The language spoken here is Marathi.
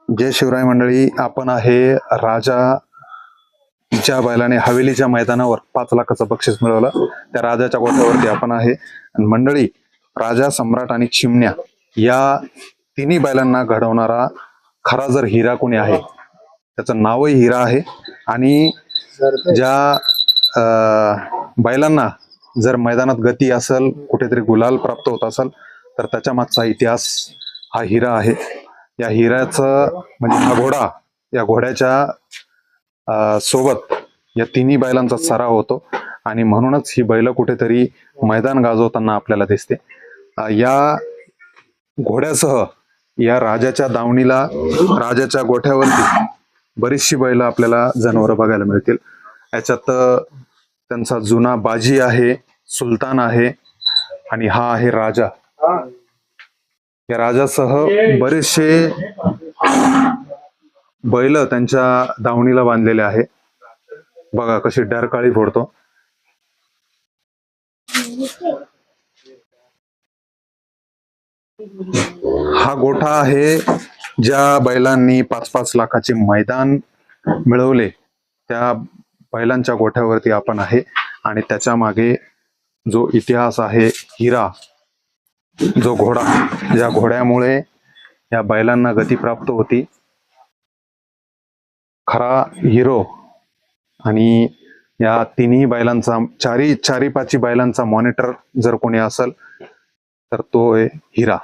जय शिवराय मंडळी, आपण आहे राजा ज्या बैलाने हवेलीच्या मैदानावर 5 लाखाचं बक्षीस मिळवलं त्या राजाच्या गोठ्यावरती आपण आहे. आणि मंडळी, राजा, सम्राट आणि चिमण्या या तिन्ही बैलांना घडवणारा खरा जर हिरा कोणी आहे त्याचं नावही हिरा आहे. आणि ज्या बैलांना जर मैदानात गती असेल, कुठेतरी गुलाल प्राप्त होत असेल, तर त्याच्या मागचा इतिहास हा हिरा आहे. या हिऱ्याचं म्हणजे हा घोडा, या घोड्याच्या सोबत या तिन्ही बैलांचा सराव होतो आणि म्हणूनच ही बैल कुठेतरी मैदान गाजवताना आपल्याला दिसते. या घोड्यासह या राजाच्या दावणीला, राजाच्या गोठ्यावरती बरीचशी बैल आपल्याला जनावरं बघायला मिळतील. याच्यात त्यांचा जुना बाजी आहे, सुलतान आहे आणि हा आहे राजा. या राजासह बरेचसे बैल त्यांच्या दावणीला बांधलेले आहे. बघा कशी डरकाळी फोडतो. हा गोठा आहे ज्या बैलांनी 5-5 लाखाचे मैदान मिळवले त्या बैलांच्या गोठ्यावरती आपण आहे. आणि त्याच्या मागे जो इतिहास आहे, हिरा, जो घोडा, ज्या घोड्यामुळे या बैलांना गती प्राप्त होती, खरा हिरो. आणि या तिन्ही बैलांचा, चारी पाची बैलांचा मॉनिटर जर कोणी असेल तर तो आहे हिरा.